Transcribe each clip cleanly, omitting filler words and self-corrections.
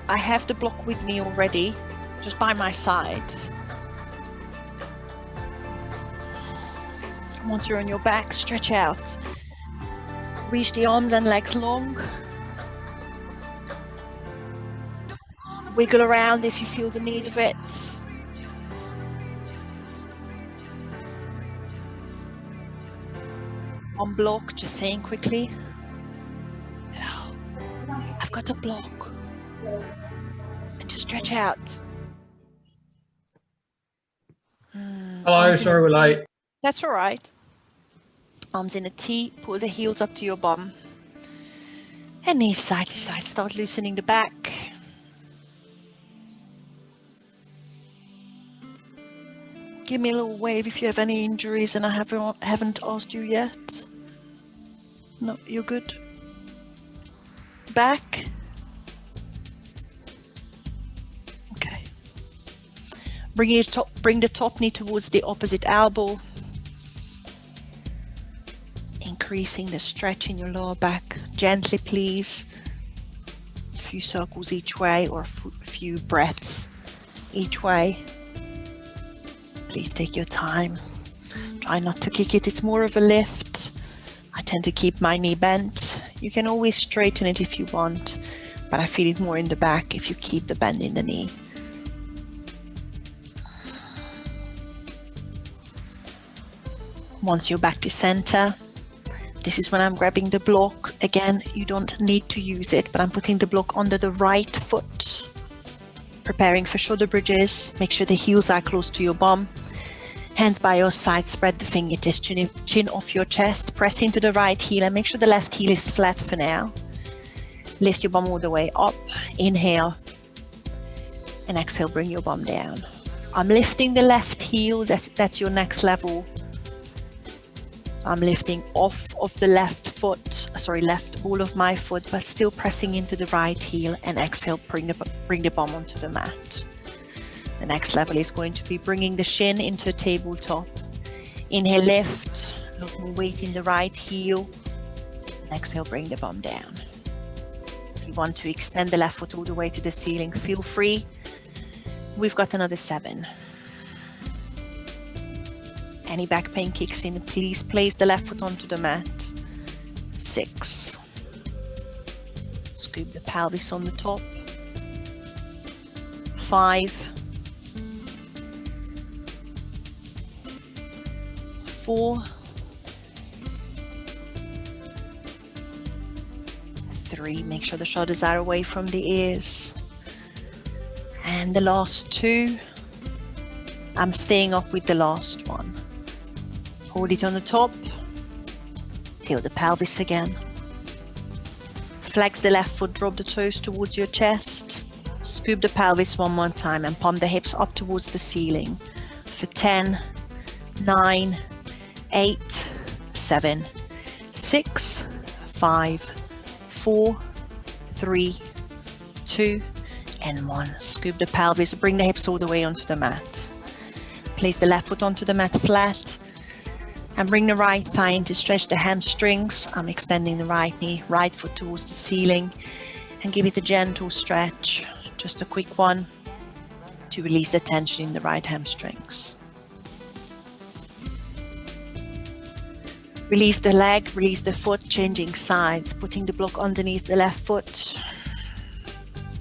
I have the block with me already, just by my side. Once you're on your back, stretch out. Reach the arms and legs long. Wiggle around if you feel the need of it. On block, just saying quickly, hello, I've got a block. And just stretch out. Hello, sorry we're late. That's all right. Arms in a T, pull the heels up to your bum. And knees side to side, start loosening the back. Give me a little wave if you have any injuries and I haven't asked you yet. No, you're good. Back. Okay. Bring the top knee towards the opposite elbow. Increasing the stretch in your lower back. Gently, please. A few circles each way or a few breaths each way. Please take your time. Try not to kick it. It's more of a lift. I tend to keep my knee bent. You can always straighten it if you want, but I feel it more in the back if you keep the bend in the knee. Once you're back to center, this is when I'm grabbing the block. Again, you don't need to use it, but I'm putting the block under the right foot. Preparing for shoulder bridges. Make sure the heels are close to your bum. Hands by your side, spread the fingertips, chin off your chest, press into the right heel and make sure the left heel is flat for now. Lift your bum all the way up, inhale, and exhale, bring your bum down. I'm lifting the left heel, that's your next level. So I'm lifting off of the left ball of my foot, but still pressing into the right heel, and exhale, bring the bum onto the mat. The next level is going to be bringing the shin into a tabletop. Inhale, lift, a lot more weight in the right heel. And exhale, bring the bum down. If you want to extend the left foot all the way to the ceiling, feel free. We've got another 7. Any back pain kicks in, please place the left foot onto the mat. 6. Scoop the pelvis on the top. 5. 4, 3, make sure the shoulders are away from the ears, and the last 2, I'm staying up with the last one. Hold it on the top, tilt the pelvis again, flex the left foot, drop the toes towards your chest, scoop the pelvis one more time and palm the hips up towards the ceiling for 10, 9, 8, 7, 6, 5, 4, 3, 2, and 1. Scoop the pelvis, bring the hips all the way onto the mat. Place the left foot onto the mat flat and bring the right thigh in to stretch the hamstrings. I'm extending the right knee, right foot towards the ceiling, and give it a gentle stretch, just a quick one to release the tension in the right hamstrings. Release the leg, release the foot, changing sides, putting the block underneath the left foot.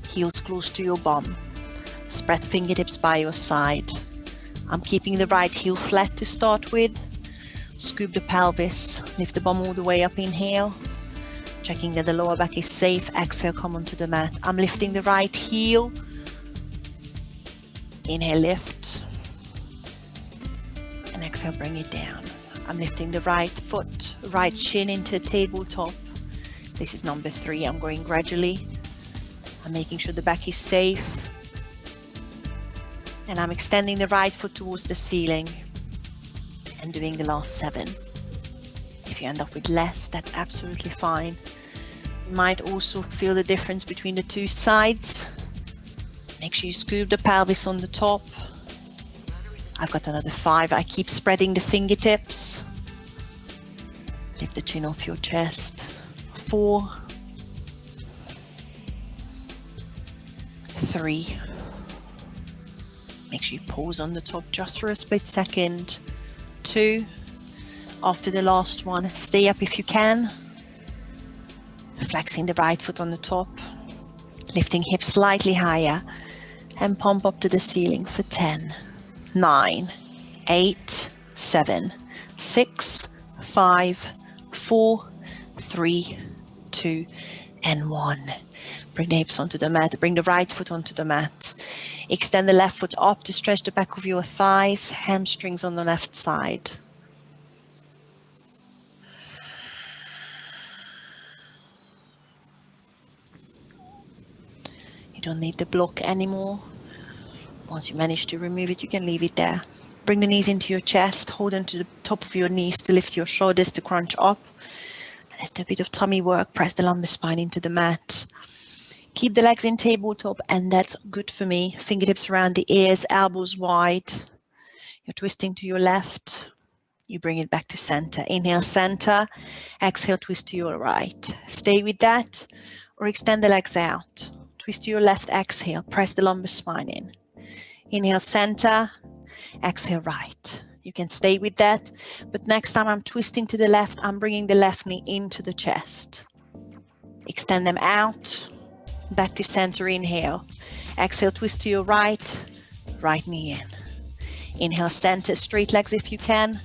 Heels close to your bum. Spread fingertips by your side. I'm keeping the right heel flat to start with. Scoop the pelvis, lift the bum all the way up, inhale. Checking that the lower back is safe, exhale, come onto the mat. I'm lifting the right heel. Inhale, lift. And exhale, bring it down. I'm lifting the right foot, right shin into a tabletop. This is number 3. I'm going gradually. I'm making sure the back is safe. And I'm extending the right foot towards the ceiling and doing the last 7. If you end up with less, that's absolutely fine. You might also feel the difference between the 2 sides. Make sure you scoop the pelvis on the top. I've got another 5. I keep spreading the fingertips. Lift the chin off your chest. 4. 3. Make sure you pause on the top just for a split second. 2. After the last one, stay up if you can. Flexing the right foot on the top. Lifting hips slightly higher. And pump up to the ceiling for 10, 9, 8, 7, 6, 5, 4, 3, 2, and 1. Bring the hips onto the mat. Bring the right foot onto the mat. Extend the left foot up to stretch the back of your thighs, hamstrings on the left side. You don't need the block anymore. Once you manage to remove it, you can leave it there. Bring the knees into your chest, hold on to the top of your knees to lift your shoulders to crunch up. Let's do a bit of tummy work. Press the lumbar spine into the mat. Keep the legs in tabletop, and that's good for me. Fingertips around the ears, elbows wide. You're twisting to your left. You bring it back to center. Inhale, center. Exhale, twist to your right. Stay with that, or extend the legs out. Twist to your left, exhale. Press the lumbar spine in. Inhale, center. Exhale, right. You can stay with that, but next time I'm twisting to the left, I'm bringing the left knee into the chest. Extend them out. Back to center, inhale. Exhale, twist to your right. Right knee in. Inhale, center, straight legs if you can.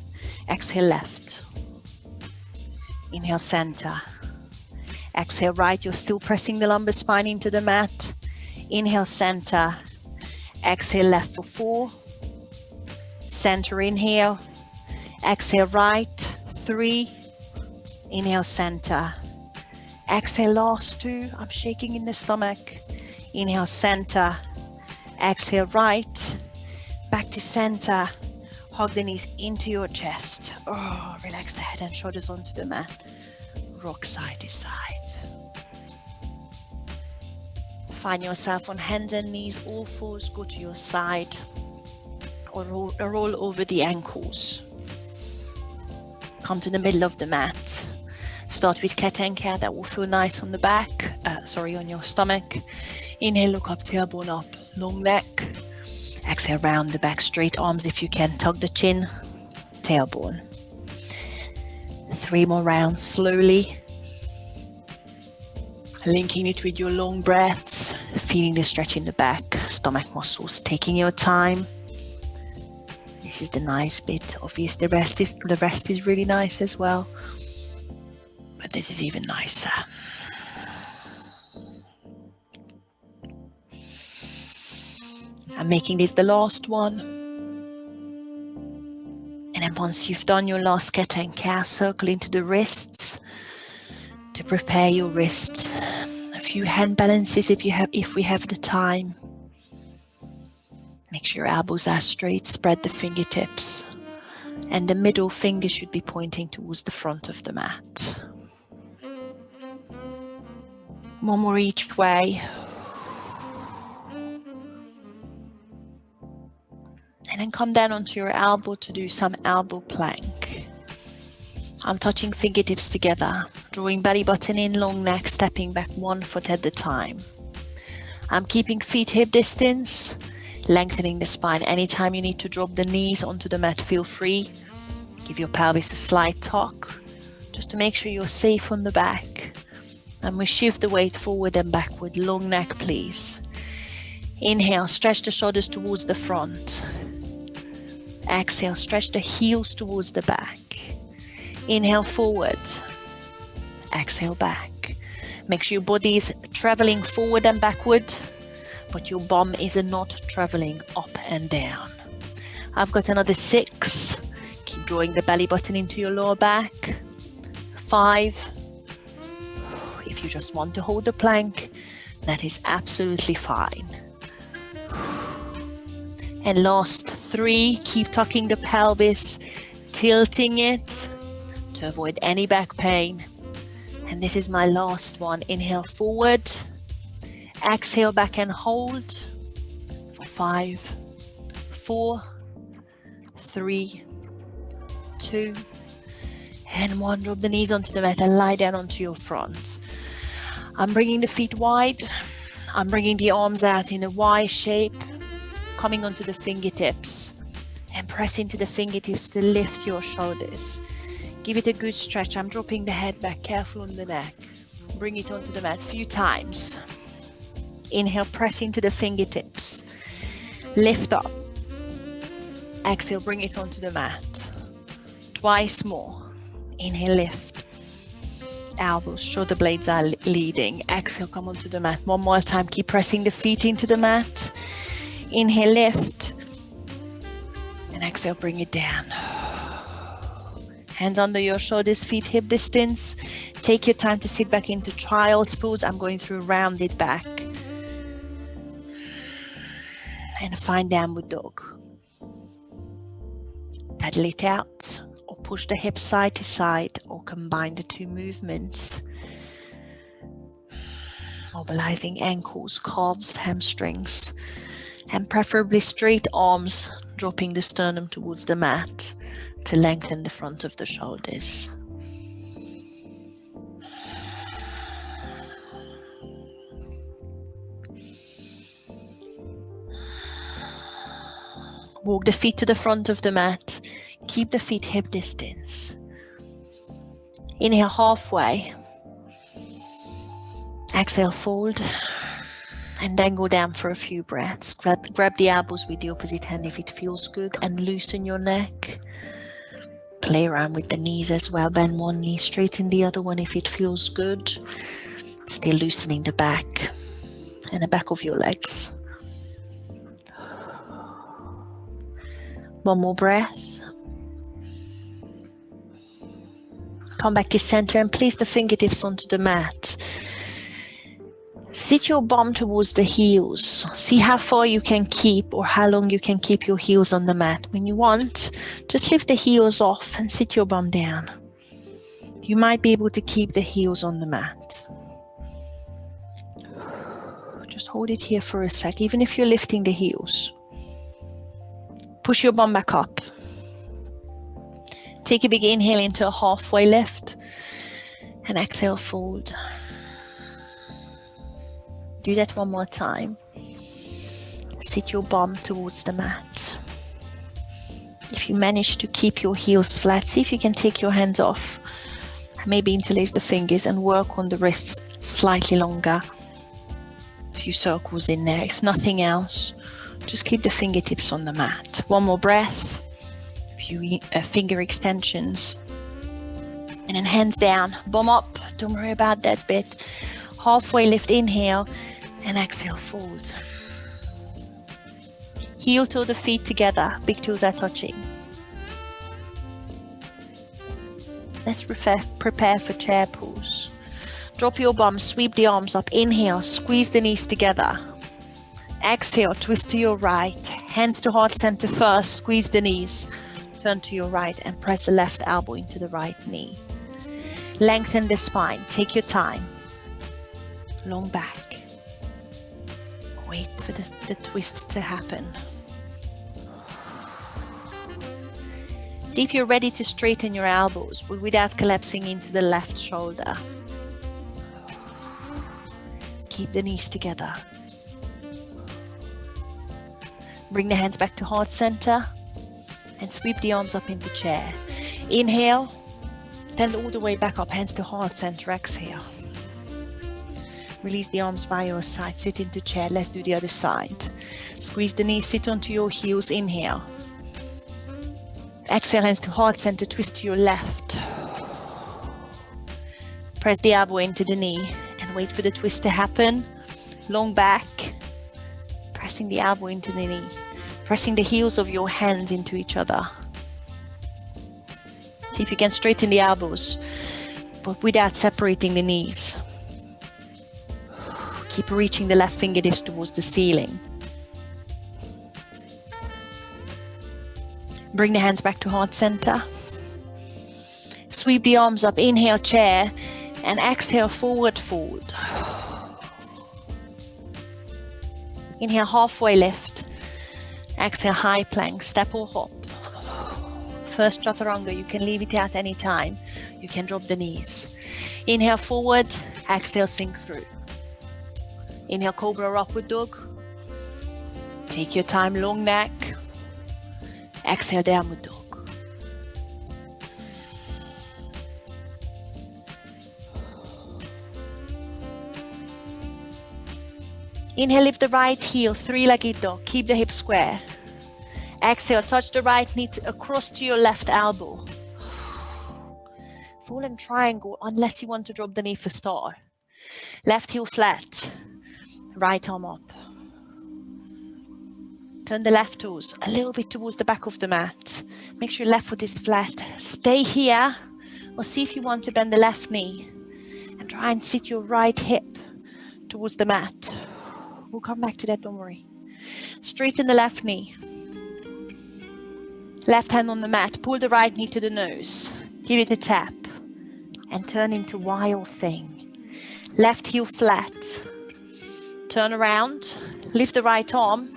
Exhale, left. Inhale, center. Exhale, right. You're still pressing the lumbar spine into the mat. Inhale, center. Exhale, left for 4. Center, inhale. Exhale, right. 3. Inhale, center. Exhale, last 2. I'm shaking in the stomach. Inhale, center. Exhale, right. Back to center. Hug the knees into your chest. Oh, relax the head and shoulders onto the mat. Rock side to side. Find yourself on hands and knees, all fours, go to your side, or roll over the ankles. Come to the middle of the mat. Start with cat and cow. That will feel nice on the back, on your stomach. Inhale, look up, tailbone up, long neck. Exhale, round the back, straight arms if you can, tug the chin, tailbone. 3 more rounds slowly. Linking it with your long breaths, feeling the stretch in the back, stomach muscles, taking your time. This is the nice bit. Obviously, the rest is really nice as well, but this is even nicer. I'm making this the last one. And then once you've done your last cat and cow, circle into the wrists to prepare your wrists. A few hand balances if we have the time. Make sure your elbows are straight, spread the fingertips, and the middle finger should be pointing towards the front of the mat. One more each way. And then come down onto your elbow to do some elbow plank. I'm touching fingertips together, drawing belly button in, long neck, stepping back 1 foot at a time. I'm keeping feet hip distance, lengthening the spine. Anytime you need to drop the knees onto the mat, feel free. Give your pelvis a slight tuck, just to make sure you're safe on the back. And we shift the weight forward and backward, long neck please. Inhale, stretch the shoulders towards the front. Exhale, stretch the heels towards the back. Inhale, forward. Exhale, back. Make sure your body is traveling forward and backward, but your bum is not traveling up and down. I've got another 6. Keep drawing the belly button into your lower back. 5. If you just want to hold the plank, that is absolutely fine. And last 3, keep tucking the pelvis, tilting it to avoid any back pain. And this is my last one. Inhale, forward. Exhale, back and hold for 5, 4, 3, 2, and 1. Drop the knees onto the mat and lie down onto your front. I'm bringing the feet wide. I'm bringing the arms out in a Y shape, coming onto the fingertips and press into the fingertips to lift your shoulders. Give it a good stretch. I'm dropping the head back, careful on the neck. Bring it onto the mat a few times. Inhale, press into the fingertips. Lift up. Exhale, bring it onto the mat. Twice more. Inhale, lift. Elbows, shoulder blades are leading. Exhale, come onto the mat. One more time. Keep pressing the feet into the mat. Inhale, lift. And exhale, bring it down. Hands under your shoulders, feet hip distance. Take your time to sit back into child's pose. I'm going through rounded back. And find downward dog. Paddle it out, or push the hips side to side, or combine the two movements. Mobilizing ankles, calves, hamstrings, and preferably straight arms, dropping the sternum towards the mat to lengthen the front of the shoulders. Walk the feet to the front of the mat. Keep the feet hip distance. Inhale halfway. Exhale, fold. And then go down for a few breaths. Grab the elbows with the opposite hand if it feels good and loosen your neck. Play around with the knees as well. Bend one knee, straighten the other one if it feels good. Still loosening the back and the back of your legs. One more breath. Come back to center and place the fingertips onto the mat. Sit your bum towards the heels. See how far you can keep or how long you can keep your heels on the mat. When you want, just lift the heels off and sit your bum down. You might be able to keep the heels on the mat. Just hold it here for a sec, even if you're lifting the heels. Push your bum back up. Take a big inhale into a halfway lift and exhale, fold. Do that one more time. Sit your bum towards the mat. If you manage to keep your heels flat, see if you can take your hands off. Maybe interlace the fingers and work on the wrists slightly longer. A few circles in there. If nothing else, just keep the fingertips on the mat. One more breath. A few finger extensions. And then hands down, bum up. Don't worry about that bit. Halfway lift, inhale, and exhale, fold. Heel toe the feet together. Big toes are touching. Let's prepare for chair pose. Drop your bum, sweep the arms up. Inhale, squeeze the knees together. Exhale, twist to your right. Hands to heart center first. Squeeze the knees. Turn to your right and press the left elbow into the right knee. Lengthen the spine. Take your time. Long back. Wait for the twist to happen. See if you're ready to straighten your elbows, but without collapsing into the left shoulder. Keep the knees together. Bring the hands back to heart center and sweep the arms up into chair. Inhale, stand all the way back up, hands to heart center, exhale. Release the arms by your side, sit into chair. Let's do the other side. Squeeze the knees, sit onto your heels, inhale. Exhale, hands to heart center, twist to your left. Press the elbow into the knee and wait for the twist to happen. Long back, pressing the elbow into the knee, pressing the heels of your hands into each other. See if you can straighten the elbows, but without separating the knees. Keep reaching the left fingertips towards the ceiling. Bring the hands back to heart center. Sweep the arms up, inhale, chair, and exhale, forward fold. Inhale, halfway lift. Exhale, high plank, step or hop. First chaturanga, you can leave it out anytime. You can drop the knees. Inhale, forward, exhale, sink through. Inhale, cobra or upward dog. Take your time, long neck. Exhale, downward dog. Inhale, lift the right heel, three-legged dog. Keep the hips square. Exhale, touch the right knee across to your left elbow. Fallen triangle, unless you want to drop the knee for star. Left heel flat, right arm up. Turn the left toes a little bit towards the back of the mat. Make sure your left foot is flat. Stay here, or see if you want to bend the left knee. And try and sit your right hip towards the mat. We'll come back to that, don't worry. Straighten the left knee. Left hand on the mat, pull the right knee to the nose. Give it a tap. And turn into wild thing. Left heel flat. Turn around, lift the right arm,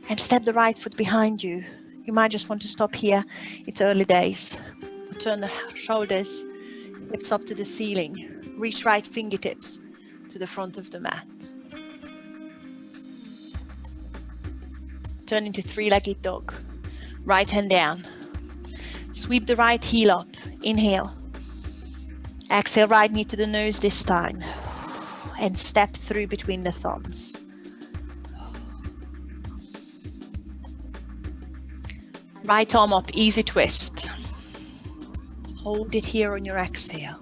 and step the right foot behind you. You might just want to stop here. It's early days. Turn the shoulders, hips up to the ceiling. Reach right fingertips to the front of the mat. Turn into three-legged dog. Right hand down. Sweep the right heel up. Inhale. Exhale, right knee to the nose this time. And step through between the thumbs. Right arm up, easy twist. Hold it here on your exhale.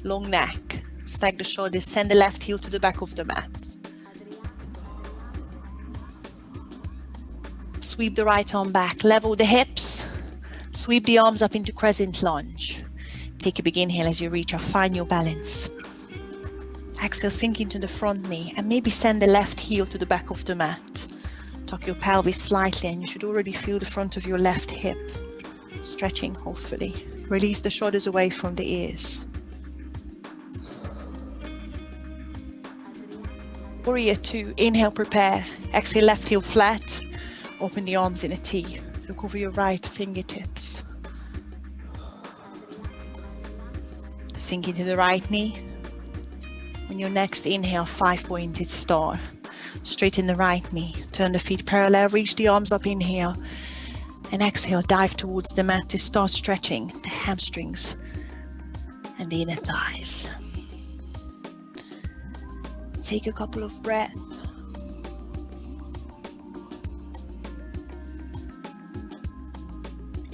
Long neck. Stack the shoulders, send the left heel to the back of the mat. Sweep the right arm back, level the hips, sweep the arms up into crescent lunge. Take a big inhale as you reach up, find your balance. Exhale, sink into the front knee and maybe send the left heel to the back of the mat. Tuck your pelvis slightly and you should already feel the front of your left hip stretching, hopefully. Release the shoulders away from the ears. Warrior 2, inhale, prepare. Exhale, left heel flat. Open the arms in a T. Look over your right fingertips. Sink into the right knee. On your next inhale, 5-pointed star. Straighten the right knee. Turn the feet parallel. Reach the arms up. Inhale. And exhale. Dive towards the mat to start stretching the hamstrings and the inner thighs. Take a couple of breaths.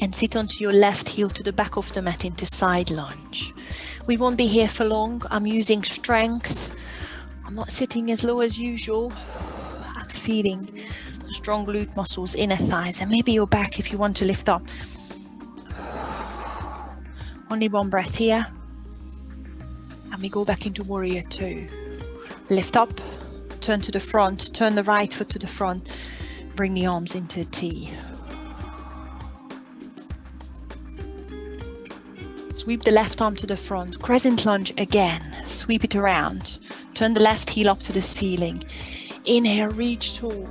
And sit onto your left heel to the back of the mat into side lunge. We won't be here for long. I'm using strength. I'm not sitting as low as usual. I'm feeling the strong glute muscles, inner thighs, and maybe your back if you want to lift up. Only one breath here. And we go back into Warrior 2. Lift up, turn to the front, turn the right foot to the front, bring the arms into a T. Sweep the left arm to the front, crescent lunge again, sweep it around, turn the left heel up to the ceiling. Inhale, reach tall.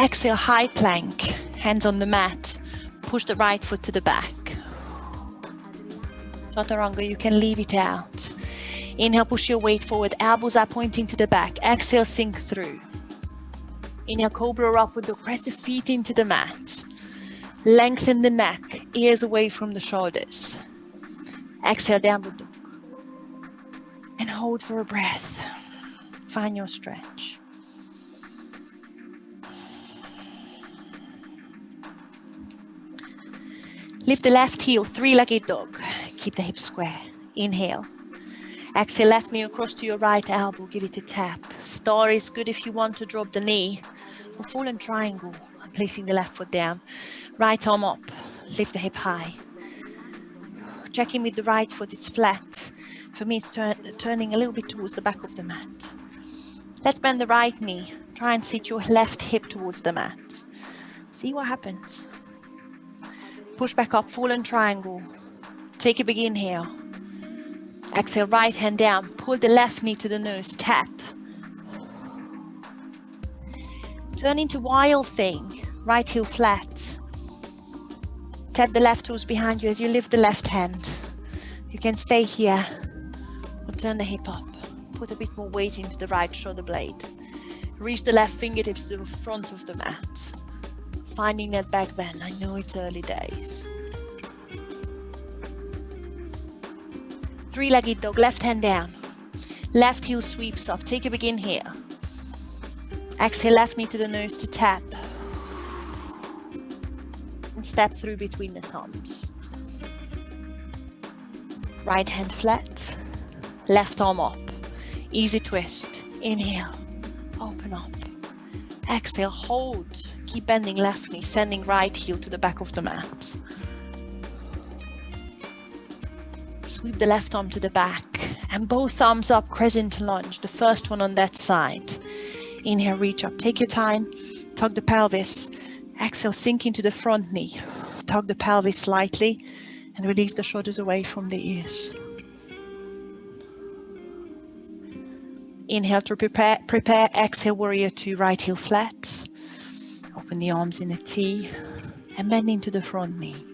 Exhale, high plank, hands on the mat, push the right foot to the back. Chaturanga, you can leave it out. Inhale, push your weight forward, elbows are pointing to the back. Exhale, sink through. Inhale, cobra or upward dog, press the feet into the mat. Lengthen the neck, ears away from the shoulders. Exhale, downward dog. And hold for a breath. Find your stretch. Lift the left heel, three-legged dog. Keep the hips square. Inhale. Exhale, left knee across to your right elbow. Give it a tap. Star is good if you want to drop the knee. Or fallen triangle. I'm placing the left foot down. Right arm up. Lift the hip high. Checking with the right foot. It's flat. For me, it's turning a little bit towards the back of the mat. Let's bend the right knee. Try and sit your left hip towards the mat. See what happens. Push back up, fallen triangle. Take a big inhale. Exhale, right hand down. Pull the left knee to the nose. Tap. Turn into wild thing. Right heel flat. Tap the left toes behind you as you lift the left hand. You can stay here or turn the hip up. put a bit more weight into the right shoulder blade. Reach the left fingertips to the front of the mat. Finding that back bend. I know it's early days. Three-legged dog, left hand down. Left heel sweeps up. Take a big inhale. Exhale, left knee to the nose to tap. And step through between the thumbs. Right hand flat. Left arm up. Easy twist. Inhale. Open up. Exhale, hold. Keep bending left knee, sending right heel to the back of the mat. Sweep the left arm to the back and both thumbs up, crescent lunge, the first one on that side. Inhale, reach up, take your time, tug the pelvis. Exhale, sink into the front knee. Tug the pelvis slightly and release the shoulders away from the ears. Inhale to prepare. Exhale, warrior two, right heel flat. Open the arms in a T and bend into the front knee.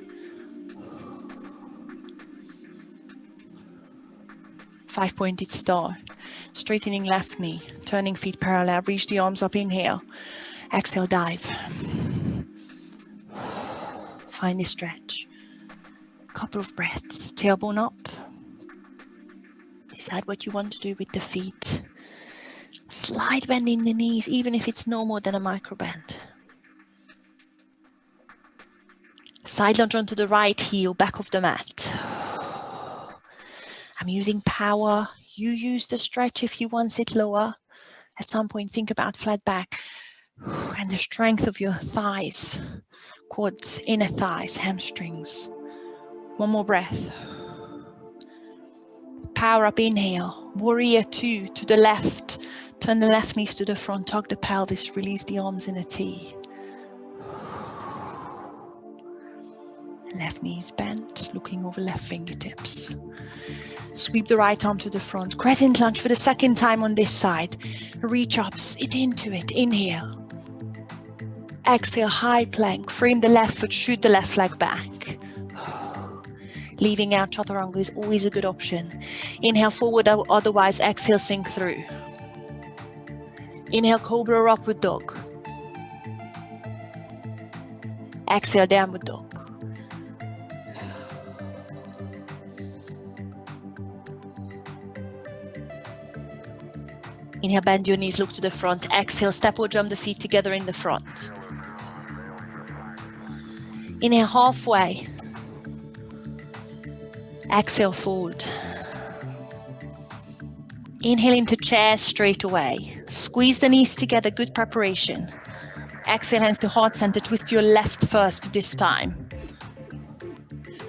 Five-pointed star. Straightening left knee. Turning feet parallel. Reach the arms up. Inhale. Exhale, dive. Find the stretch. Couple of breaths. Tailbone up. Decide what you want to do with the feet. Slight bend in the knees, even if it's no more than a micro bend. Side lunge onto the right heel, back of the mat. I'm using power. You use the stretch if you want it lower. At some point, think about flat back and the strength of your thighs, quads, inner thighs, hamstrings. One more breath. Power up, inhale. Warrior two to the left. Turn the left knees to the front, tug the pelvis, release the arms in a T. Left knee is bent, looking over left fingertips. Sweep the right arm to the front. Crescent lunge for the second time on this side. Reach up, sit into it. Inhale. Exhale, high plank. Frame the left foot, shoot the left leg back. Leaving out chaturanga is always a good option. Inhale forward, otherwise exhale, sink through. Inhale, cobra or upward dog. Exhale, downward dog. Inhale, bend your knees, look to the front. Exhale, step or jump the feet together in the front. Inhale, halfway. Exhale, fold. Inhale into chair straight away. Squeeze the knees together, good preparation. Exhale, hands to heart center. Twist your left first this time.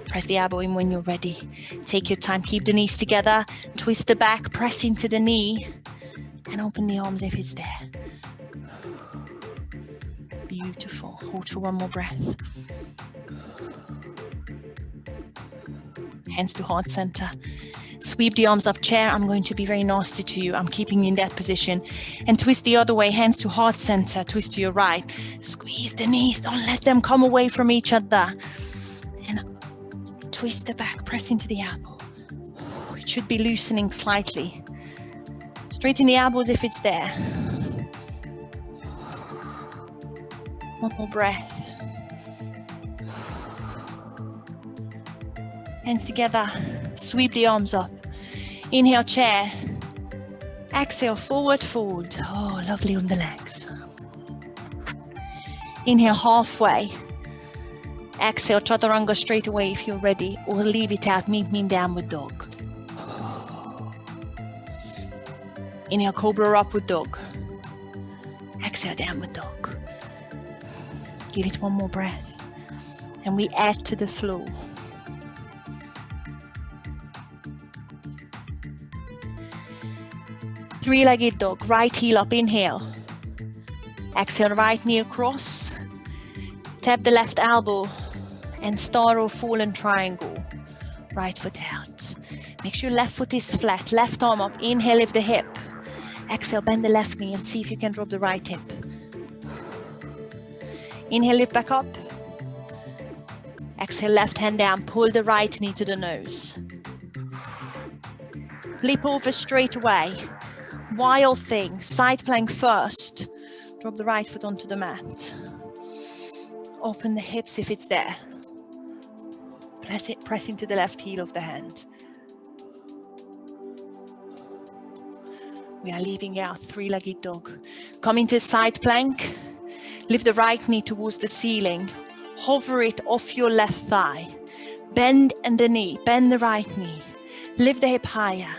Press the elbow in when you're ready. Take your time, keep the knees together. Twist the back, press into the knee. And open the arms if it's there. Beautiful. Hold for one more breath. Hands to heart center. Sweep the arms up, chair. I'm going to be very nasty to you. I'm keeping you in that position. And twist the other way, hands to heart center. Twist to your right. Squeeze the knees. Don't let them come away from each other. And twist the back, press into the elbow. It should be loosening slightly. Straighten the elbows if it's there. One more breath. Hands together. Sweep the arms up. Inhale, chair. Exhale, forward fold. Oh, lovely on the legs. Inhale, halfway. Exhale, chaturanga straight away if you're ready, or leave it out. Meet me in downward dog. Inhale, cobra or upward dog. Exhale, downward dog. Give it one more breath. And we add to the flow. Three-legged dog, right heel up, inhale. Exhale, right knee across. Tap the left elbow and star or fallen triangle. Right foot out. Make sure left foot is flat, left arm up. Inhale, lift the hip. Exhale, bend the left knee and see if you can drop the right hip. Inhale, lift back up. Exhale, left hand down, pull the right knee to the nose. Flip over straight away. Wild thing, side plank first. Drop the right foot onto the mat. Open the hips if it's there. Press into the left heel of the hand. We are leaving out three-legged dog. Come into side plank. Lift the right knee towards the ceiling. Hover it off your left thigh. Bend the knee, bend the right knee. Lift the hip higher.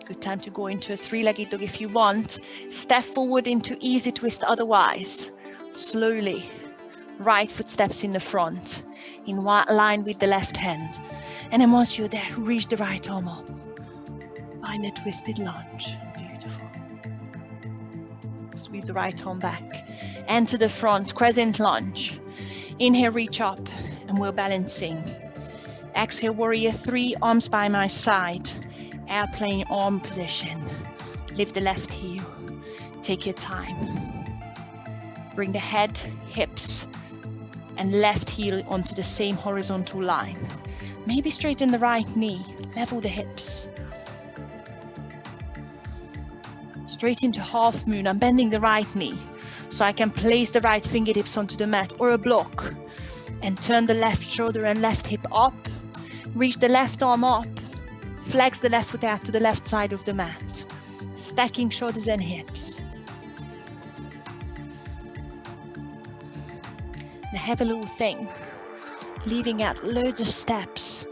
Good time to go into a three-legged dog if you want. Step forward into easy twist otherwise. Slowly. Right foot steps in the front, in line with the left hand. And then once you're there, reach the right arm up. Find a twisted lunge. Beautiful. Sweep the right arm back. And to the front, crescent lunge. Inhale, reach up, and we're balancing. Exhale, warrior three, arms by my side. Airplane arm position. Lift the left heel. Take your time. Bring the head, hips, and left heel onto the same horizontal line. Maybe straighten the right knee. Level the hips. Straight into half moon. I'm bending the right knee so I can place the right fingertips onto the mat or a block and turn the left shoulder and left hip up. Reach the left arm up. Flex the left foot out to the left side of the mat. Stacking shoulders and hips. Now have a little thing. Leaving out loads of steps.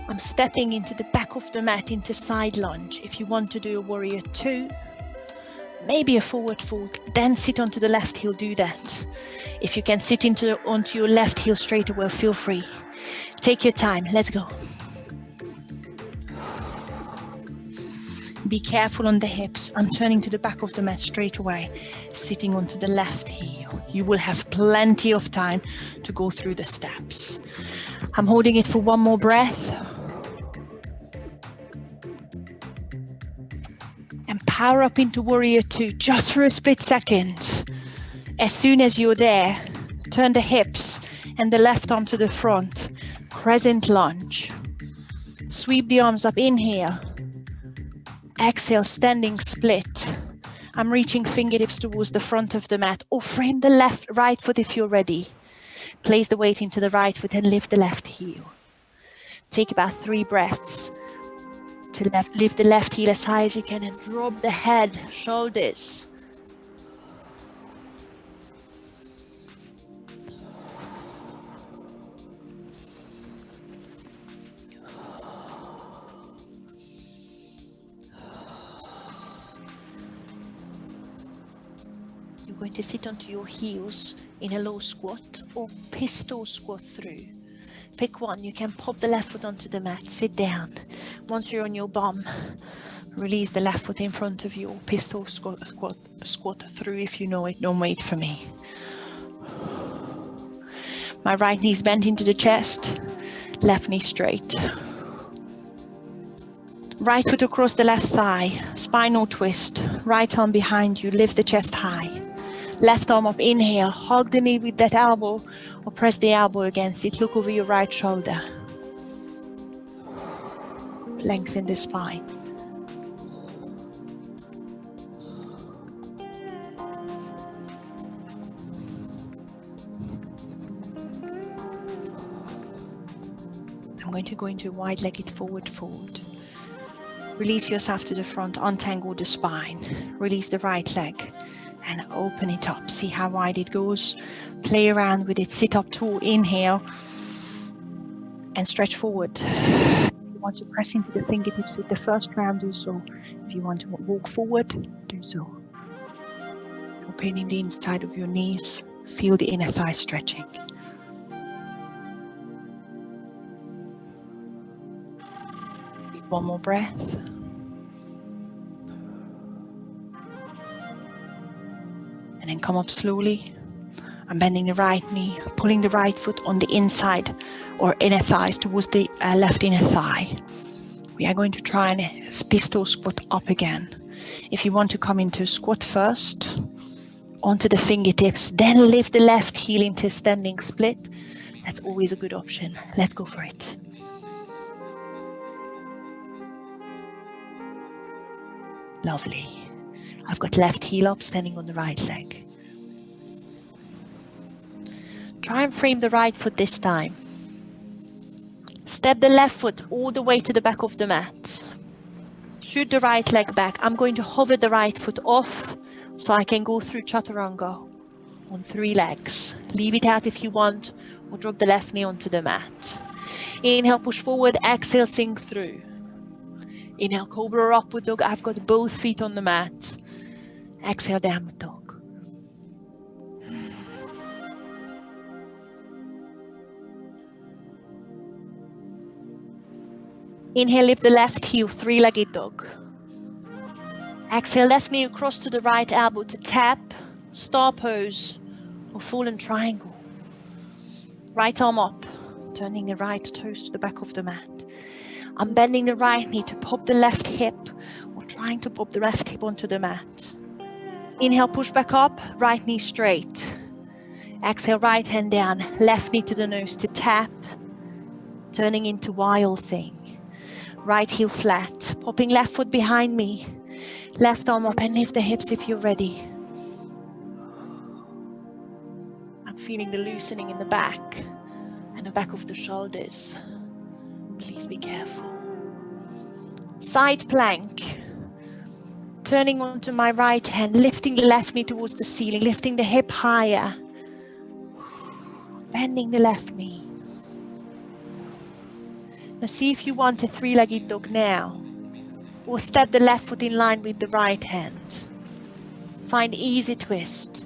I'm stepping into the back of the mat into side lunge. If you want to do a warrior two, maybe a forward fold, then sit onto the left heel, do that. If you can sit onto your left heel straight away, feel free. Take your time, let's go. Be careful on the hips. I'm turning to the back of the mat straight away, sitting onto the left heel. You will have plenty of time to go through the steps. I'm holding it for one more breath. And power up into warrior two, just for a split second. As soon as you're there, turn the hips and the left arm to the front. Crescent lunge. Sweep the arms up, inhale. Exhale, standing split. I'm reaching fingertips towards the front of the mat, or frame the right foot if you're ready. Place the weight into the right foot and lift the left heel. Take about 3 breaths. Lift the left heel as high as you can and drop the head, shoulders. You're going to sit onto your heels in a low squat or pistol squat through. Pick one. You can pop the left foot onto the mat, sit down. Once you're on your bum, release the left foot in front of you, or pistol squat through if you know it. Don't wait for me. My right knee is bent into the chest, left knee straight. Right foot across the left thigh, spinal twist, right arm behind you, lift the chest high. Left arm up, inhale, hug the knee with that elbow or press the elbow against it. Look over your right shoulder. Lengthen the spine. I'm going to go into a wide-legged forward fold. Release yourself to the front, untangle the spine. Release the right leg. And open it up. See how wide it goes. Play around with it. Sit up tall. Inhale. And stretch forward. If you want to press into the fingertips with the first round, do so. If you want to walk forward, do so. Opening the inside of your knees. Feel the inner thigh stretching. One more breath. And then come up slowly. I'm bending the right knee, pulling the right foot on the inside or inner thighs towards the left inner thigh. We are going to try and pistol squat up again. If you want to come into squat first, onto the fingertips, then lift the left heel into standing split. That's always a good option. Let's go for it. Lovely. I've got left heel up, standing on the right leg. Try and frame the right foot this time. Step the left foot all the way to the back of the mat. Shoot the right leg back. I'm going to hover the right foot off so I can go through chaturanga on 3 legs. Leave it out if you want, or drop the left knee onto the mat. Inhale, push forward. Exhale, sink through. Inhale, cobra or upward dog. I've got both feet on the mat. Exhale, downward dog. Inhale, lift the left heel, 3-legged dog. Exhale, left knee across to the right elbow to tap, star pose, or fallen triangle. Right arm up, turning the right toes to the back of the mat. I'm bending the right knee to pop the left hip, or trying to pop the left hip onto the mat. Inhale, push back up, right knee straight. Exhale, right hand down, left knee to the nose to tap, turning into wild thing. Right heel flat, popping left foot behind me. Left arm up and lift the hips if you're ready. I'm feeling the loosening in the back and the back of the shoulders. Please be careful. Side plank. Turning onto my right hand, lifting the left knee towards the ceiling, lifting the hip higher. Bending the left knee. Now see if you want a 3-legged dog now, or step the left foot in line with the right hand. Find easy twist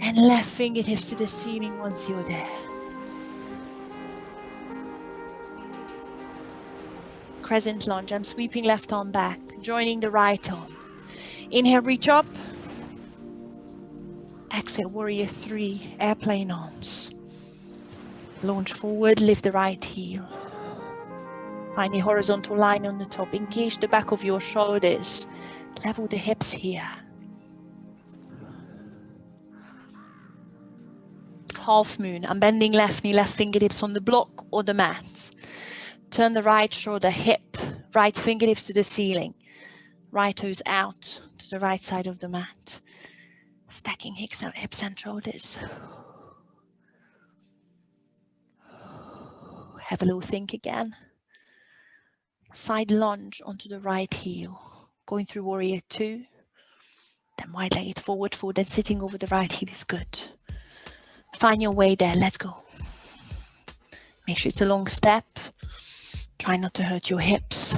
and left fingertips to the ceiling once you're there. Crescent lunge. I'm sweeping left arm back, joining the right arm. Inhale, reach up. Exhale, warrior 3, airplane arms. Launch forward, lift the right heel. Find a horizontal line on the top. Engage the back of your shoulders. Level the hips here. Half moon. I'm bending left knee, left fingertips on the block or the mat. Turn the right shoulder, hip, right fingertips to the ceiling. Right toes out to the right side of the mat. Stacking hips and shoulders. Have a little think again. Side lunge onto the right heel, going through warrior 2, then wide-legged forward fold, then sitting over the right heel is good. Find your way there, let's go. Make sure it's a long step. Try not to hurt your hips.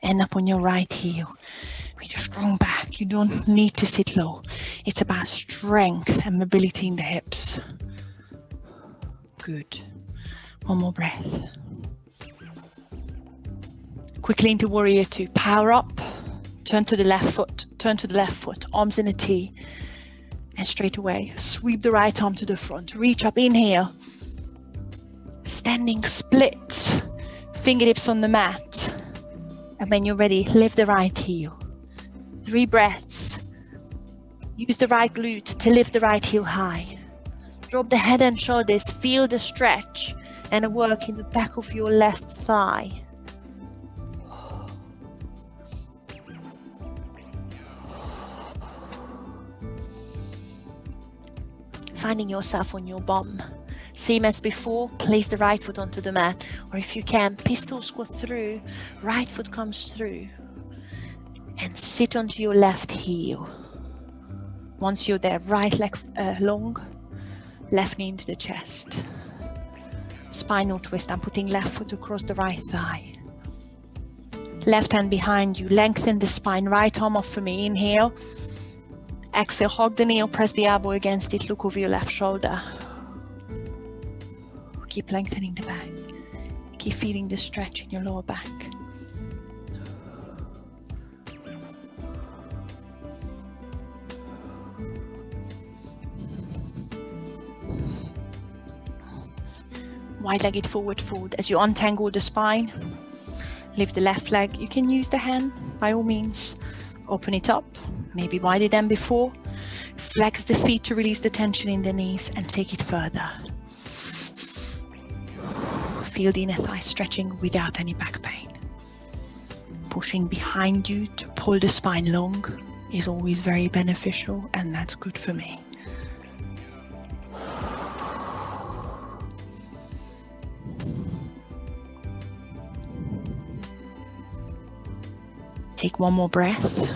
End up on your right heel with a strong back. You don't need to sit low. It's about strength and mobility in the hips. Good. One more breath. Quickly into warrior 2, power up, turn to the left foot, arms in a T, and straight away, sweep the right arm to the front, reach up, inhale, standing split, fingertips on the mat, and when you're ready, lift the right heel, 3 breaths, use the right glute to lift the right heel high, drop the head and shoulders, feel the stretch, and a work in the back of your left thigh. Finding yourself on your bum. Same as before, place the right foot onto the mat, or if you can, pistol squat through, right foot comes through, and sit onto your left heel. Once you're there, right leg long, left knee into the chest. Spinal twist, I'm putting left foot across the right thigh. Left hand behind you, lengthen the spine, right arm off for me, inhale. Exhale, hug the knee or press the elbow against it, look over your left shoulder. Keep lengthening the back. Keep feeling the stretch in your lower back. Wide-legged forward fold. As you untangle the spine, lift the left leg. You can use the hand, by all means. Open it up. Maybe wider than before. Flex the feet to release the tension in the knees and take it further. Feel the inner thigh stretching without any back pain. pushing behind you to pull the spine long is always very beneficial, and that's good for me. Take one more breath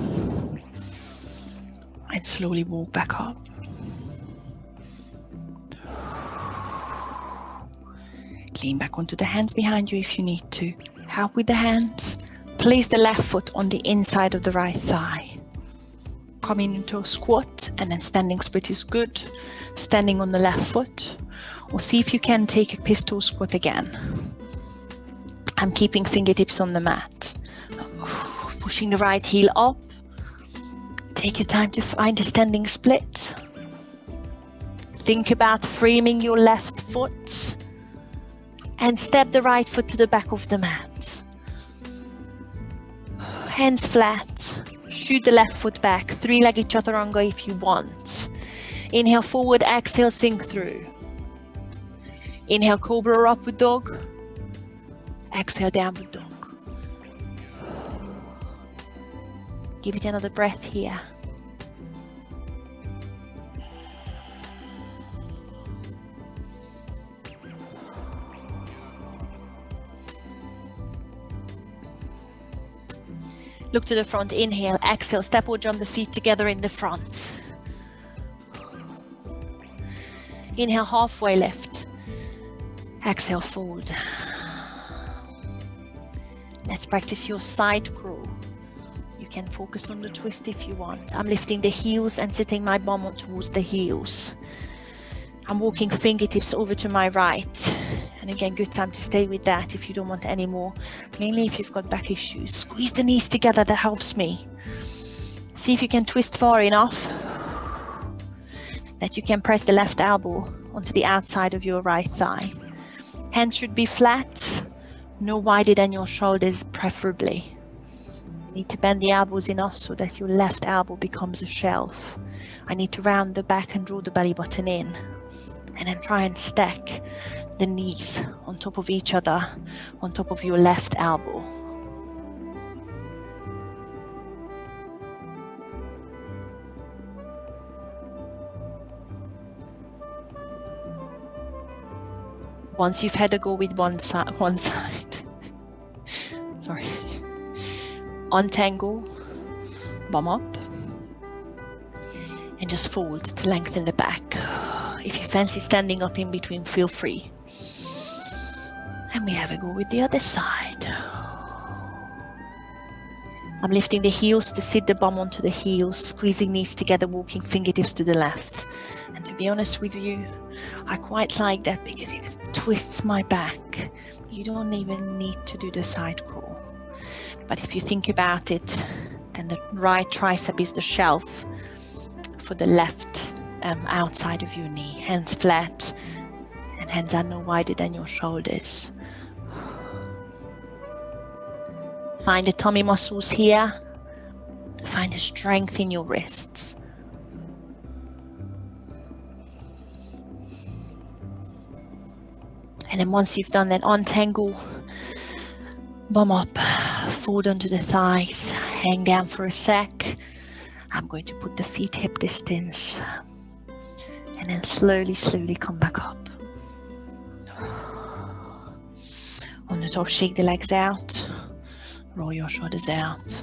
and slowly walk back up. Lean back onto the hands behind you if you need to. Help with the hands. Place the left foot on the inside of the right thigh. Coming into a squat, and then standing split is good. Standing on the left foot, or see if you can take a pistol squat again. I'm keeping fingertips on the mat. Pushing the right heel up. Take your time to find a standing split. Think about framing your left foot and step the right foot to the back of the mat. Hands flat. Shoot the left foot back. Three-legged chaturanga if you want. Inhale forward, exhale, sink through. Inhale cobra or upward dog. Exhale downward dog. Give it another breath here. Look to the front, inhale, exhale, step or jump the feet together in the front. Inhale, halfway lift. Exhale, fold. Let's practice your side crawl. You can focus on the twist if you want. I'm lifting the heels and sitting my bum on towards the heels. I'm walking fingertips over to my right. And again, good time to stay with that if you don't want any more. Mainly if you've got back issues. Squeeze the knees together, that helps me. See if you can twist far enough that you can press the left elbow onto the outside of your right thigh. Hands should be flat, no wider than your shoulders preferably. You need to bend the elbows enough so that your left elbow becomes a shelf. I need to round the back and draw the belly button in. And then try and stack the knees on top of each other, on top of your left elbow. Once you've had a go with one side, sorry, untangle, bum up, and just fold to lengthen the back. If you fancy standing up in between, feel free. And we have a go with the other side. I'm lifting the heels to sit the bum onto the heels, squeezing knees together, walking fingertips to the left. And to be honest with you, I quite like that because it twists my back. You don't even need to do the side crawl. But if you think about it, then the right tricep is the shelf for the left outside of your knee. Hands flat, and hands are no wider than your shoulders. Find the tummy muscles here. Find the strength in your wrists. And then once you've done that, untangle, bum up, fold onto the thighs, hang down for a sec. I'm going to put the feet hip distance. And then slowly come back up. On the top, shake the legs out. Roll your shoulders out.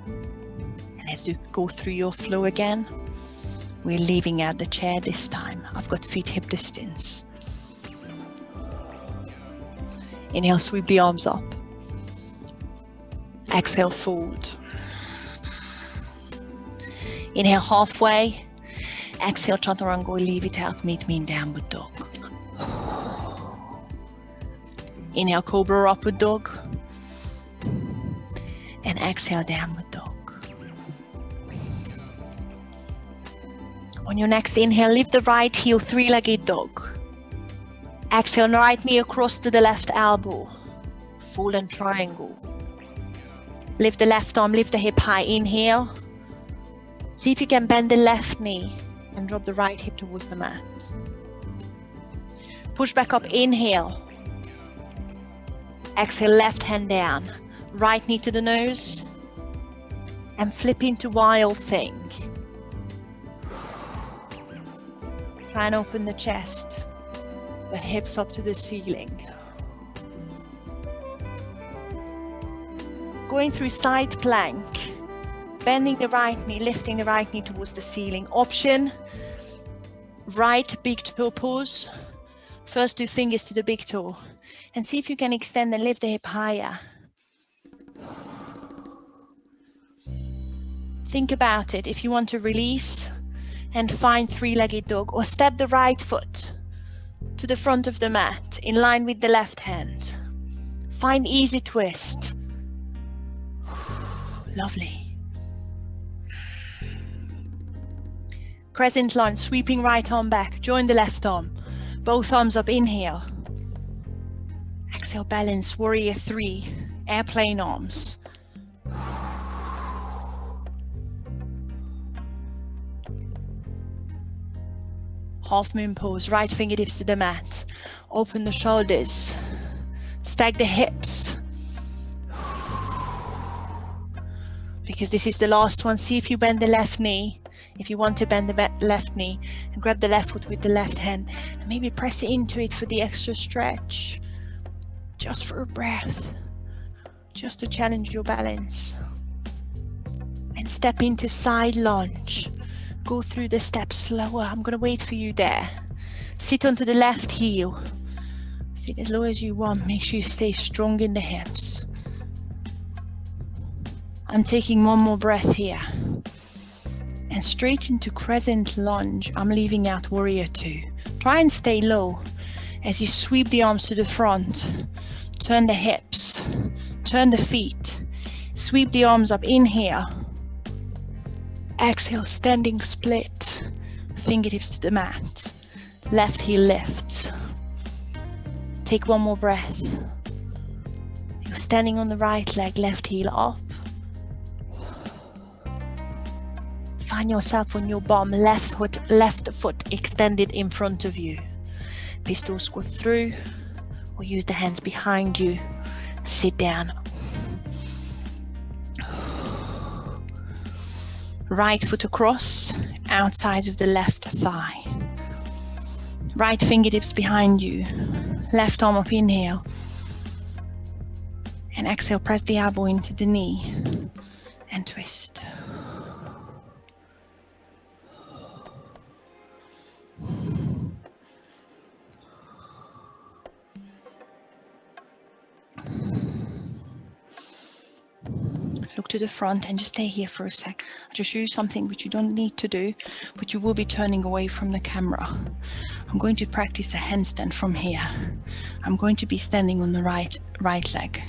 And as you go through your flow again, we're leaving out the chair this time. I've got feet hip distance. Inhale, sweep the arms up. Exhale, fold. Inhale, halfway. Exhale, chaturanga, leave it out, meet me in downward dog. Inhale, cobra or upward dog. And exhale, downward dog. On your next inhale, lift the right heel, three-legged dog. Exhale, right knee across to the left elbow. Fold and triangle. Lift the left arm, lift the hip high, inhale. See if you can bend the left knee and drop the right hip towards the mat. Push back up, inhale. Exhale, left hand down. Right knee to the nose. And flip into wild thing. Try and open the chest. The hips up to the ceiling. Going through side plank. Bending the right knee, lifting the right knee towards the ceiling. Option, right big toe pose. First 2 fingers to the big toe. And see if you can extend and lift the hip higher. Think about it. If you want to release and find 3-legged dog, or step the right foot to the front of the mat in line with the left hand. Find easy twist. Lovely. Crescent lunge, sweeping right arm back. Join the left arm. Both arms up, inhale. Exhale, balance, warrior 3. Airplane arms. Half moon pose, right fingertips to the mat. Open the shoulders. Stack the hips. Because this is the last one. See if you bend the left knee. If you want to bend the left knee, and grab the left foot with the left hand. And maybe press into it for the extra stretch. Just for a breath. Just to challenge your balance. And step into side lunge. Go through the steps slower. I'm going to wait for you there. Sit onto the left heel. Sit as low as you want. Make sure you stay strong in the hips. I'm taking one more breath here. And straight into crescent lunge. I'm leaving out warrior 2. Try and stay low as you sweep the arms to the front. Turn the hips. Turn the feet. Sweep the arms up. Inhale. Exhale, standing split. Fingertips to the mat. Left heel lifts. Take one more breath. You're standing on the right leg, left heel up. Find yourself on your bum, left foot extended in front of you. Pistol squat through, or use the hands behind you. Sit down. Right foot across, outside of the left thigh. Right fingertips behind you. Left arm up, inhale. And exhale, press the elbow into the knee. And twist. Look to the front and just stay here for a sec. I'll just show you something which you don't need to do, but you will be turning away from the camera. I'm going to practice a handstand from here. I'm going to be standing on the right leg.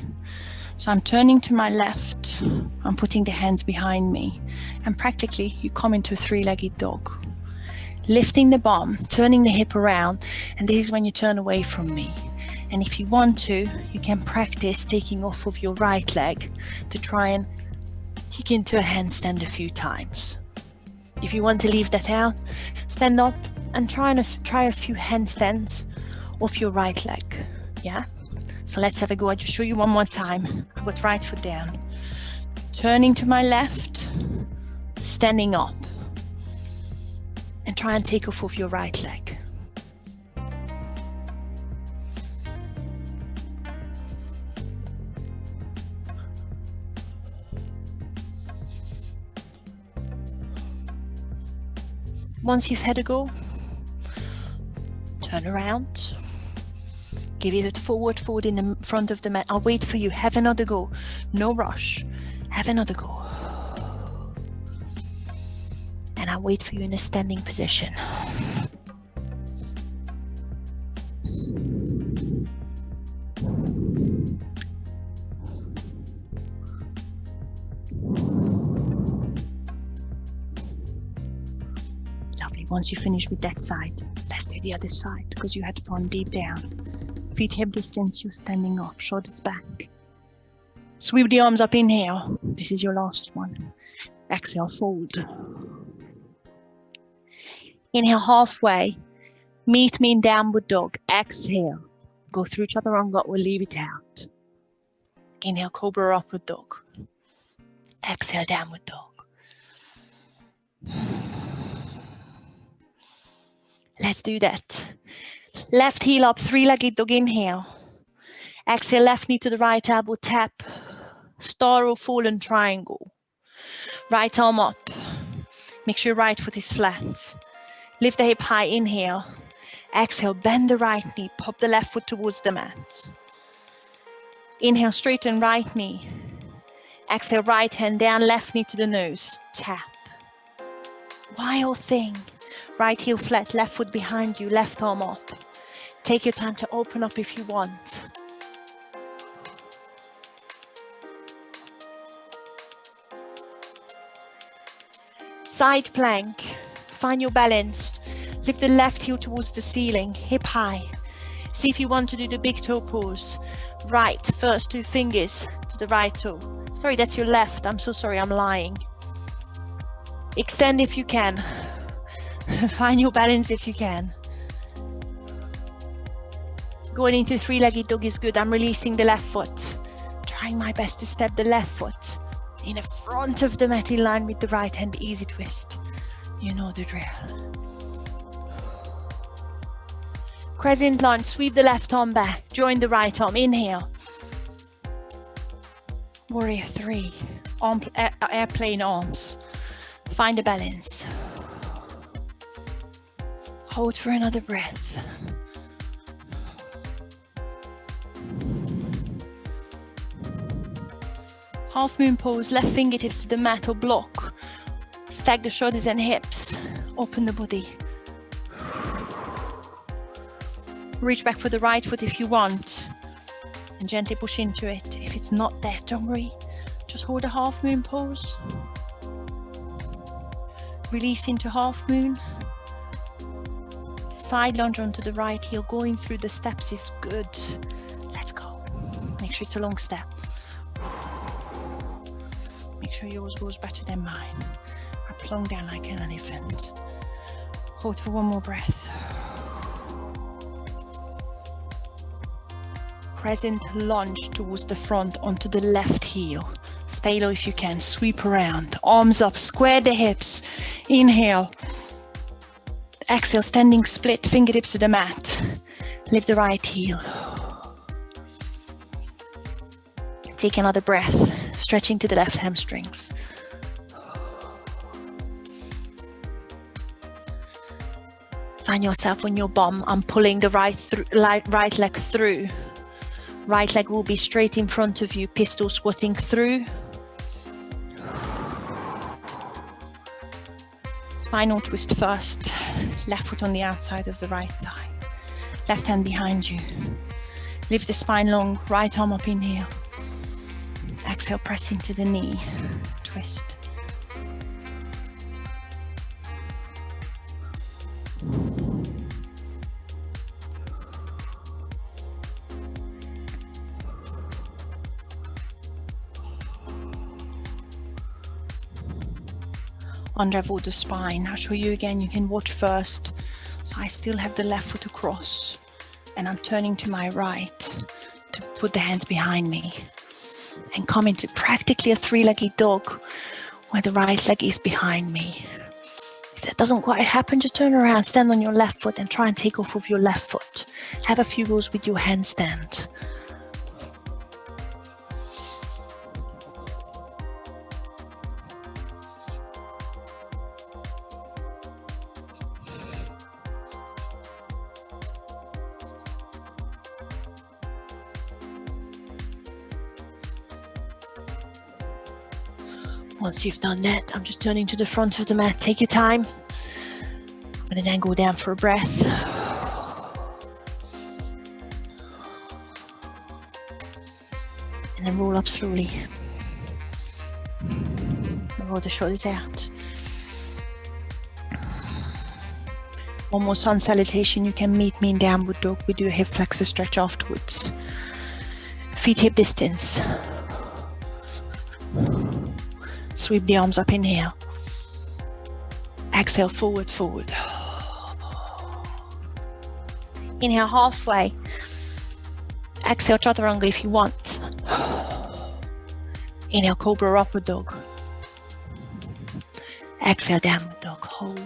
So I'm turning to my left. I'm putting the hands behind me. And practically you come into a 3-legged dog. Lifting the bum, turning the hip around, and this is when you turn away from me. And if you want to, you can practice taking off of your right leg to try and kick into a handstand a few times. If you want to leave that out, stand up and try a few handstands off your right leg. Yeah? So let's have a go. I'll just show you one more time. I've got right foot down. Turning to my left, standing up. And try and take off of your right leg. Once you've had a go, turn around, give it a forward in the front of the mat. I'll wait for you. Have another go. No rush. Have another go. And I'll wait for you in a standing position. Lovely. Once you finish with that side, let's do the other side because you had fun deep down. Feet hip distance, you're standing up, shoulders back. Sweep the arms up, inhale. This is your last one. Exhale, fold. Inhale halfway. Meet me in downward dog. Exhale. Go through chaturanga or leave it out. Inhale, cobra, upward dog. Exhale, downward dog. Let's do that. Left heel up, three-legged dog, inhale. Exhale, left knee to the right elbow, tap. Star or fallen triangle. Right arm up. Make sure your right foot is flat. Lift the hip high, inhale. Exhale, bend the right knee, pop the left foot towards the mat. Inhale, straighten right knee. Exhale, right hand down, left knee to the nose, tap. Wild thing. Right heel flat, left foot behind you, left arm up. Take your time to open up if you want. Side plank, find your balance. Lift the left heel towards the ceiling, hip high. See if you want to do the big toe pose. Right, first two fingers to the right toe. Sorry, that's your left. I'm so sorry, I'm lying. Extend if you can. Find your balance if you can. Going into three-legged dog is good. I'm releasing the left foot. Trying my best to step the left foot in the front of the mat in line with the right hand. Easy twist. You know the drill. Crescent lunge, sweep the left arm back, join the right arm, inhale. Warrior three, airplane arms. Find a balance. Hold for another breath. Half moon pose, left fingertips to the mat or block. Stack the shoulders and hips, open the body. Reach back for the right foot if you want and gently push into it. If it's not there, don't worry. Just hold a half moon pose. Release into half moon. Side lunge onto the right heel. Going through the steps is good. Let's go. Make sure it's a long step. Make sure yours goes better than mine. I plonk down like an elephant. Hold for one more breath. Crescent lunge towards the front onto the left heel. Stay low if you can. Sweep around. Arms up. Square the hips. Inhale. Exhale. Standing split. Fingertips to the mat. Lift the right heel. Take another breath. Stretching to the left hamstrings. Find yourself on your bum. I'm pulling the right leg through. Right leg will be straight in front of you, pistol squatting through. Spinal twist first. Left foot on the outside of the right thigh. Left hand behind you. Lift the spine long, right arm up, inhale. Exhale, press into the knee. Twist. Unravel the spine. I'll show you again. You can watch first. So I still have the left foot across and I'm turning to my right to put the hands behind me and come into practically a three-legged dog where the right leg is behind me. If that doesn't quite happen, just turn around, stand on your left foot and try and take off with your left foot. Have a few goes with your handstand. Once you've done that, I'm just turning to the front of the mat. Take your time. I'm going to then go down for a breath. And then roll up slowly. Roll the shoulders out. One more sun salutation. You can meet me in downward dog. We do a hip flexor stretch afterwards. Feet hip distance. Sweep the arms up, inhale. Exhale, forward, forward. Inhale halfway. Exhale, chaturanga if you want. Inhale, cobra upward dog. Exhale, downward dog. Hold.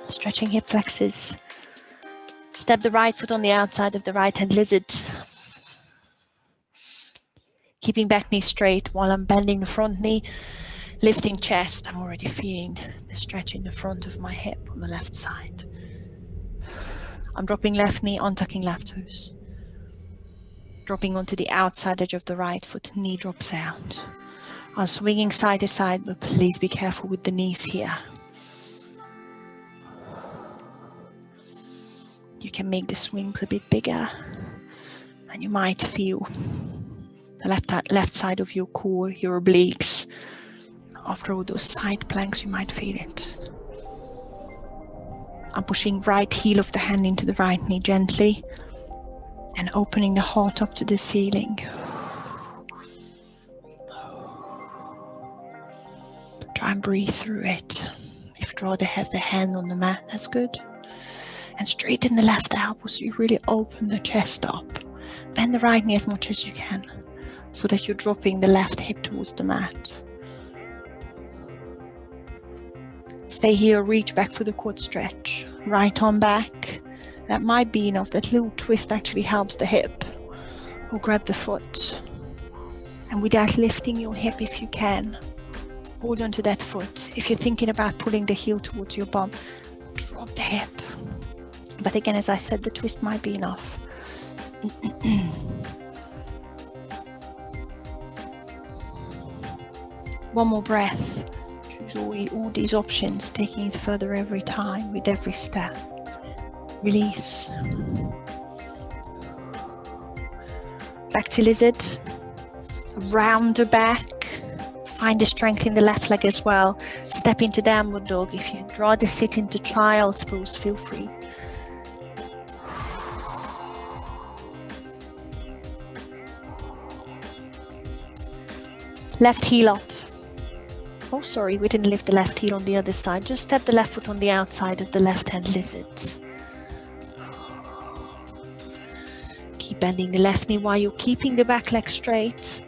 Stretching hip flexors. Step the right foot on the outside of the right hand lizard. Keeping back knee straight while I'm bending the front knee, lifting chest. I'm already feeling the stretch in the front of my hip on the left side. I'm dropping left knee, untucking left toes. Dropping onto the outside edge of the right foot, knee drops out. I'm swinging side to side, but please be careful with the knees here. You can make the swings a bit bigger, and you might feel the left side of your core, your obliques. After all those side planks, you might feel it. I'm pushing right heel of the hand into the right knee gently and opening the heart up to the ceiling. Try and breathe through it. If you'd rather have the hand on the mat, that's good. And straighten the left elbow so you really open the chest up. Bend the right knee as much as you can so that you're dropping the left hip towards the mat. Stay here, reach back for the quad stretch. Right arm back. That might be enough. That little twist actually helps the hip. Or grab the foot. And with that, lifting your hip if you can. Hold on to that foot. If you're thinking about pulling the heel towards your bum, drop the hip. But again, as I said, the twist might be enough. One more breath. Choose all these options, taking it further every time with every step. Release. Back to lizard. Round the back. Find the strength in the left leg as well. Step into downward dog. If you'd rather sit into child's pose, feel free. Left heel up. Oh, sorry, we didn't lift the left heel on the other side. Just step the left foot on the outside of the left-hand lizard. Keep bending the left knee while you're keeping the back leg straight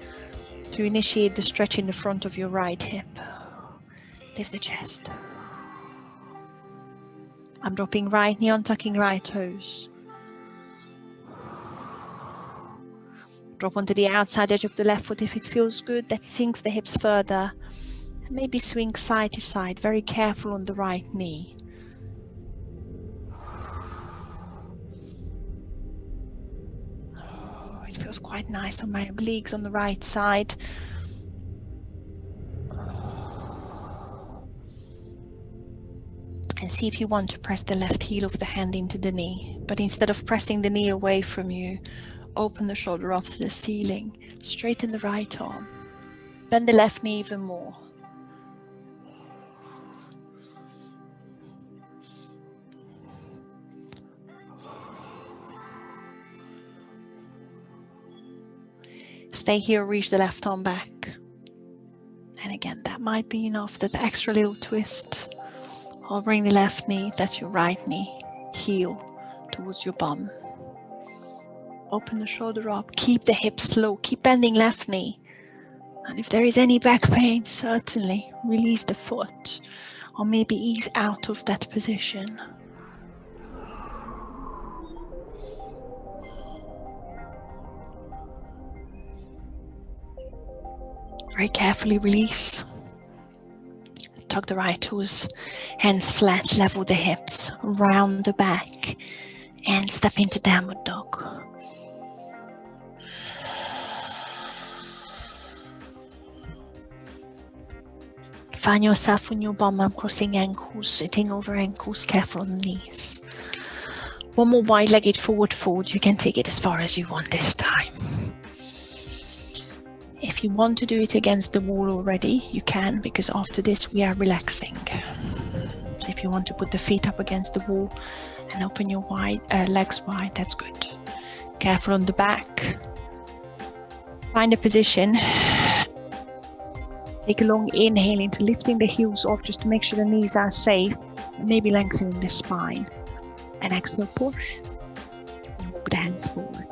to initiate the stretch in the front of your right hip. Lift the chest. I'm dropping right knee, untucking right toes. Drop onto the outside edge of the left foot if it feels good. That sinks the hips further. And maybe swing side to side. Very careful on the right knee. It feels quite nice on my obliques on the right side. And see if you want to press the left heel of the hand into the knee. But instead of pressing the knee away from you, open the shoulder up to the ceiling. Straighten the right arm. Bend the left knee even more. Stay here, reach the left arm back. And again, that might be enough. That extra little twist. I'll bring the left knee, that's your right knee, heel towards your bum. Open the shoulder up, keep the hips low, keep bending left knee. And if there is any back pain, certainly release the foot or maybe ease out of that position. Very carefully release. Tuck the right toes, hands flat, level the hips, round the back, and step into downward dog. Find yourself on your bum. I'm crossing ankles, sitting over ankles, careful on the knees. One more wide-legged forward fold. You can take it as far as you want this time. If you want to do it against the wall already, you can, because after this we are relaxing. So if you want to put the feet up against the wall and open your legs wide, that's good. Careful on the back. Find a position. Take a long inhale into lifting the heels off just to make sure the knees are safe. Maybe lengthening the spine. And exhale, push. And walk the hands forward.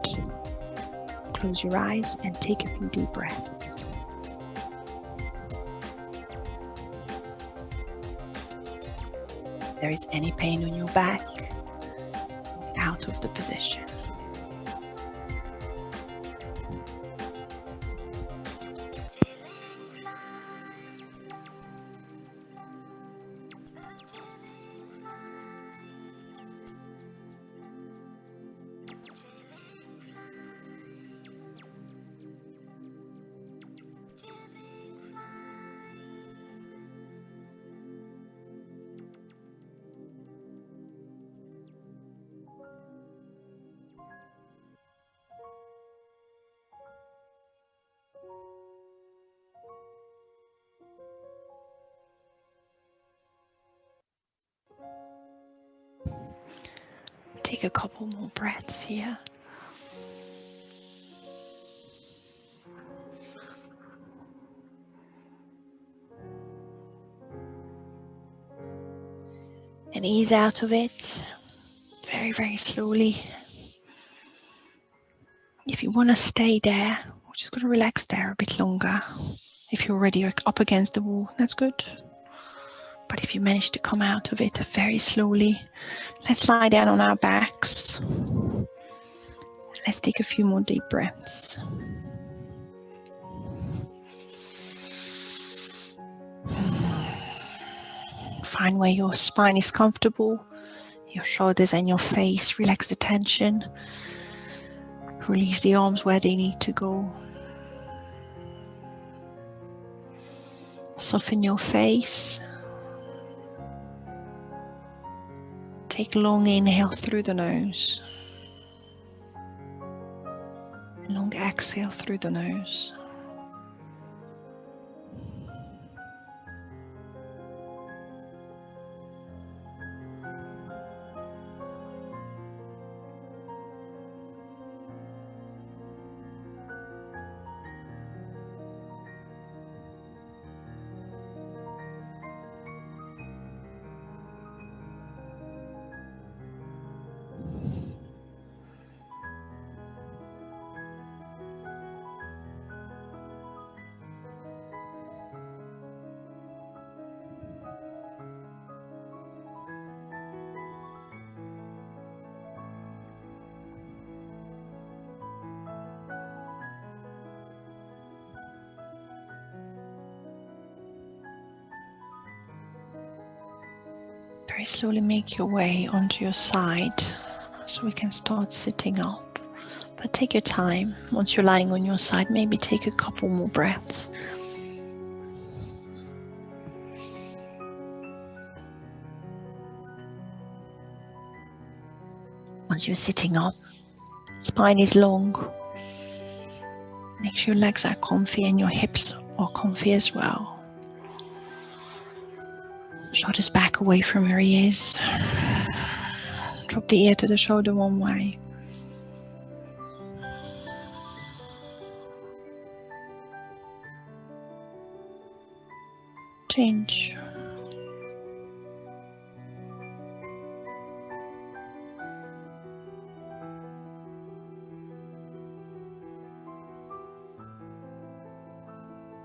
Close your eyes and take a few deep breaths. If there is any pain on your back, it's out of the position. Take a couple more breaths here. And ease out of it very, very slowly. If you want to stay there, we're just going to relax there a bit longer. If you're already up against the wall, that's good. But if you manage to come out of it very slowly, let's lie down on our backs. Let's take a few more deep breaths. Find where your spine is comfortable, your shoulders and your face. Relax the tension. Release the arms where they need to go. Soften your face. Take a long inhale through the nose. Long exhale through the nose. Very slowly make your way onto your side so we can start sitting up. But take your time. Once you're lying on your side, maybe take a couple more breaths. Once you're sitting up, spine is long. Make sure your legs are comfy and your hips are comfy as well. Shoulders back away from your ears. Drop the ear to the shoulder one way. Change.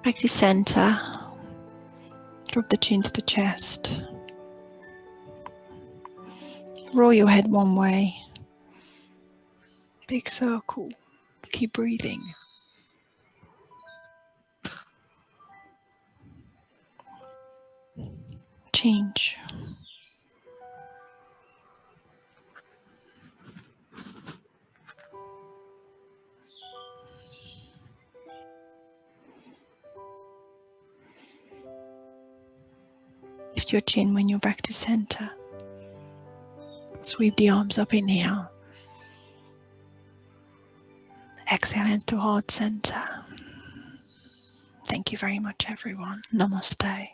Back to center. Drop the chin to the chest. Roll your head one way. Big circle. Keep breathing. Change. Lift your chin when you're back to center. Sweep the arms up, inhale. Exhale into heart center. Thank you very much, everyone. Namaste.